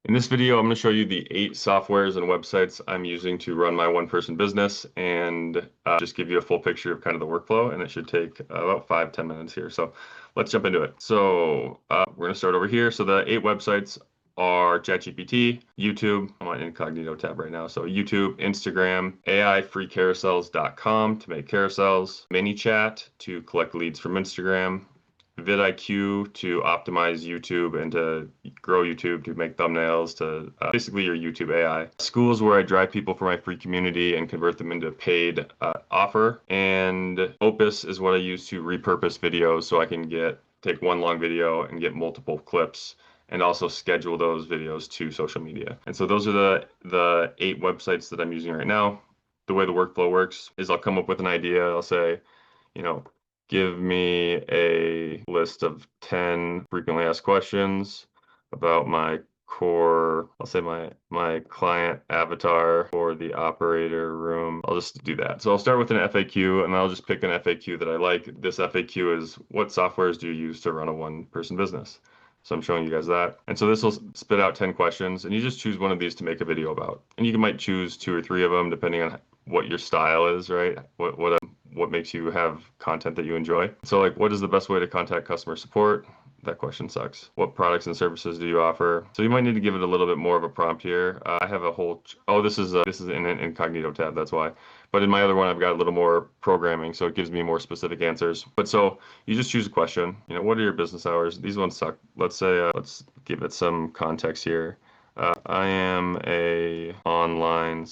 In this video, I'm going to show you the 8 softwares and websites I'm using to run my one-person business and just give you a full picture of kind of the workflow, and it should take about 5-10 minutes here. So let's jump into it. So we're going to start over here. So the 8 websites are ChatGPT, YouTube. I'm on incognito tab right now. So YouTube, Instagram, AIfreecarousels.com to make carousels, ManyChat to collect leads from Instagram, vidIQ to optimize YouTube and to grow YouTube, to make thumbnails, to basically your YouTube AI. Skool is where I drive people for my free community and convert them into a paid offer. And Opus is what I use to repurpose videos so I can take one long video and get multiple clips and also schedule those videos to social media. And so those are the 8 websites that I'm using right now. The way the workflow works is I'll come up with an idea. I'll say, give me a list of 10 frequently asked questions about my core, I'll say my client avatar for the operator room. I'll just do that. So I'll start with an FAQ and I'll just pick an FAQ that I like. This FAQ is, what softwares do you use to run a one-person business? So I'm showing you guys that. And so this will spit out 10 questions and you just choose one of these to make a video about. And you might choose 2 or 3 of them depending on what your style is, right? What makes you have content that you enjoy. So like, what is the best way to contact customer support? That question sucks. What products and services do you offer? So you might need to give it a little bit more of a prompt here. I have a whole, this is in an incognito tab, that's why. But in my other one, I've got a little more programming, so it gives me more specific answers. But so you just choose a question. What are your business hours? These ones suck. Let's say, let's give it some context here. I'm an online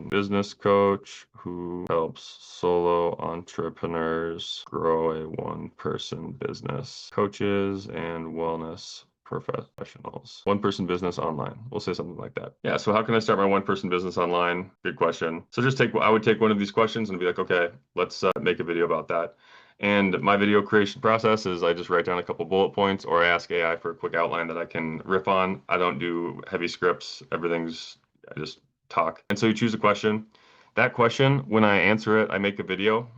business coach who helps solo entrepreneurs grow a one-person business, coaches and wellness professionals. One-person business online. We'll say something like that. Yeah, so how can I start my one-person business online? Good question. So I would take one of these questions and be like, okay, let's make a video about that. And my video creation process is I just write down a couple bullet points or I ask AI for a quick outline that I can riff on. I don't do heavy scripts. I just talk. And so you choose a question. That question, when I answer it, I make a video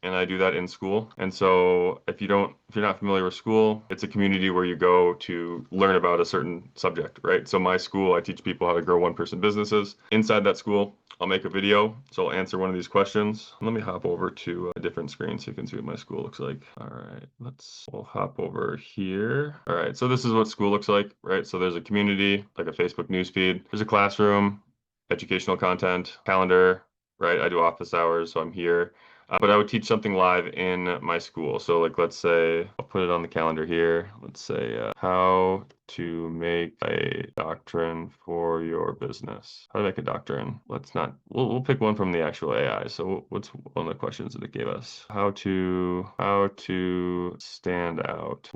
and I do that in Skool. And so if you're not familiar with Skool, it's a community where you go to learn about a certain subject, right? So my Skool, I teach people how to grow one-person businesses. Inside that Skool, I'll make a video. So I'll answer one of these questions. Let me hop over to a different screen so you can see what my Skool looks like. All right, we'll hop over here. All right, so this is what Skool looks like, right? So there's a community, like a Facebook newsfeed. There's a classroom, educational content, calendar, right? I do office hours, so I'm here. But I would teach something live in my Skool. So like, let's say, I'll put it on the calendar here. Let's say how to make a doctrine for your business. How to make a doctrine. We'll pick one from the actual AI. So what's one of the questions that it gave us? How to stand out,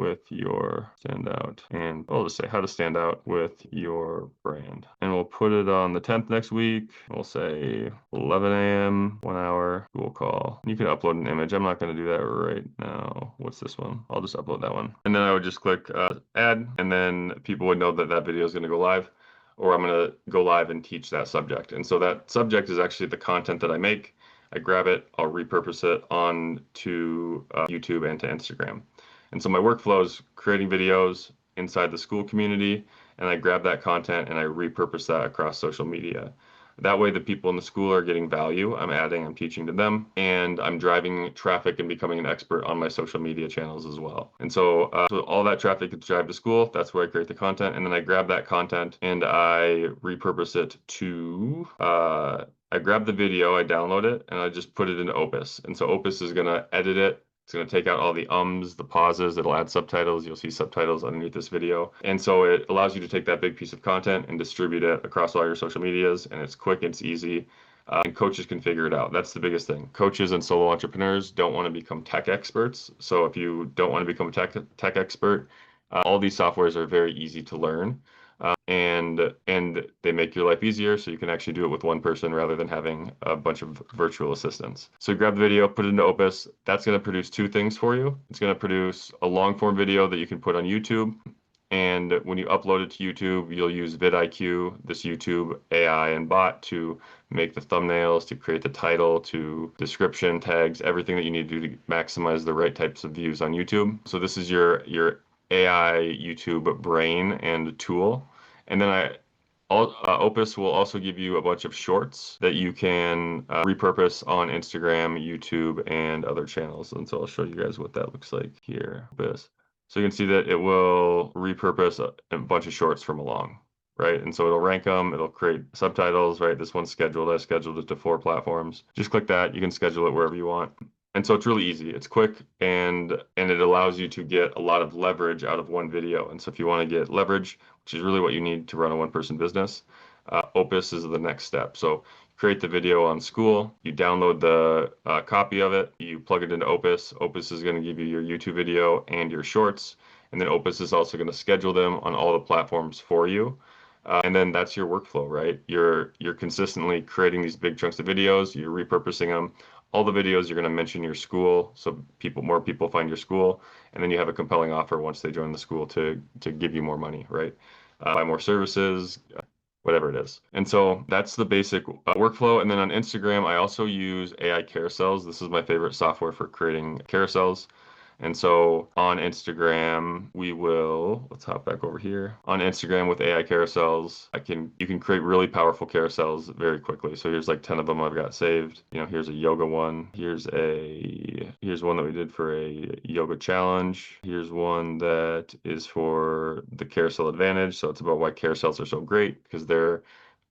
and I'll just say how to stand out with your brand. And we'll put it on the 10th next week. We'll say 11 a.m., 1 hour, Google call. You can upload an image. I'm not going to do that right now. What's this one? I'll just upload that one. And then I would just click add, and then people would know that that video is going to go live, or I'm going to go live and teach that subject. And so that subject is actually the content that I make. I grab it, I'll repurpose it on to YouTube and to Instagram. And so my workflow is creating videos inside the Skool community, and I grab that content and I repurpose that across social media. That way the people in the Skool are getting value. I'm teaching to them, and I'm driving traffic and becoming an expert on my social media channels as well. And so, so all that traffic gets driven to Skool. That's where I create the content, and then I grab that content and I repurpose it to, I grab the video, I download it, and I just put it into Opus. And so Opus is gonna edit it. It's going to take out all the ums, the pauses. It'll add subtitles. You'll see subtitles underneath this video. And so it allows you to take that big piece of content and distribute it across all your social medias. And it's quick, it's easy, and coaches can figure it out. That's the biggest thing. Coaches and solo entrepreneurs don't want to become tech experts. So if you don't want to become a tech expert, all these softwares are very easy to learn. And they make your life easier, so you can actually do it with one person rather than having a bunch of virtual assistants. So grab the video, put it into Opus. That's going to produce 2 things for you. It's going to produce a long form video that you can put on YouTube. And when you upload it to YouTube, you'll use vidIQ, this YouTube AI and bot, to make the thumbnails, to create the title, to description, tags, everything that you need to do to maximize the right types of views on YouTube. So this is your AI YouTube brain and tool. And then Opus will also give you a bunch of shorts that you can repurpose on Instagram, YouTube, and other channels. And so I'll show you guys what that looks like here. Opus. So you can see that it will repurpose a bunch of shorts from along, right? And so it'll rank them, it'll create subtitles, right? This one's scheduled. I scheduled it to 4 platforms. Just click that. You can schedule it wherever you want. And so it's really easy. It's quick and it allows you to get a lot of leverage out of one video. And so if you want to get leverage, which is really what you need to run a one-person business, Opus is the next step. So create the video on Skool, you download the copy of it, you plug it into Opus. Opus is going to give you your YouTube video and your shorts, and then Opus is also going to schedule them on all the platforms for you. And then that's your workflow, right? You're consistently creating these big chunks of videos, you're repurposing them. All the videos you're going to mention your school, so more people find your school, and then you have a compelling offer once they join the school to give you more money, right? Buy more services, whatever it is. And so that's the basic workflow. And then on Instagram, I also use AI carousels. This is my favorite software for creating carousels. And so on Instagram, let's hop back over here. On Instagram with AI carousels, you can create really powerful carousels very quickly. So here's like 10 of them I've got saved. Here's a yoga one. Here's one that we did for a yoga challenge. Here's one that is for the carousel advantage. So it's about why carousels are so great because they're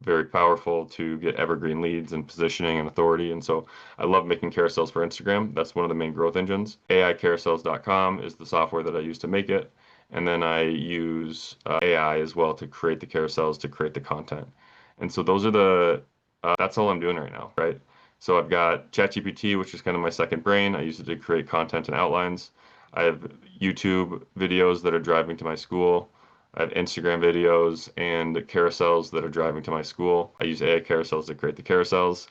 very powerful to get evergreen leads and positioning and authority. And so I love making carousels for Instagram. That's one of the main growth engines. AIcarousels.com is the software that I use to make it. And then I use AI as well to create the carousels, to create the content. And so that's all I'm doing right now, right? So I've got ChatGPT, which is kind of my second brain. I use it to create content and outlines. I have YouTube videos that are driving to my school. I have Instagram videos and carousels that are driving to my school. I use AI carousels to create the carousels.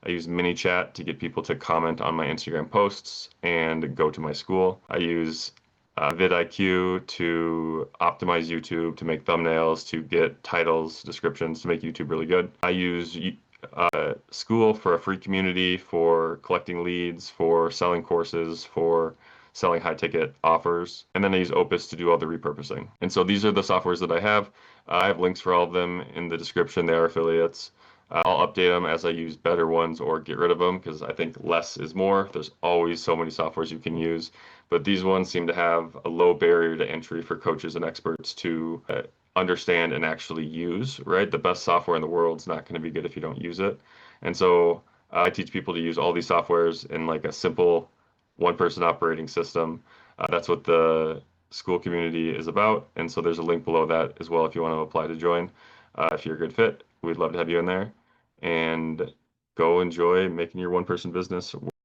I use mini chat to get people to comment on my Instagram posts and go to my school. I use vidIQ to optimize YouTube, to make thumbnails, to get titles, descriptions, to make YouTube really good. I use Skool for a free community, for collecting leads, for selling courses, for selling high ticket offers. And then I use Opus to do all the repurposing. And so these are the softwares that I have. I have links for all of them in the description. They are affiliates. I'll update them as I use better ones or get rid of them because I think less is more. There's always so many softwares you can use, but these ones seem to have a low barrier to entry for coaches and experts to understand and actually use, right? The best software in the world is not going to be good if you don't use it. And so I teach people to use all these softwares in like a simple one-person operating system. That's what the Skool community is about. And so there's a link below that as well if you want to apply to join. If you're a good fit, we'd love to have you in there. And go enjoy making your one-person business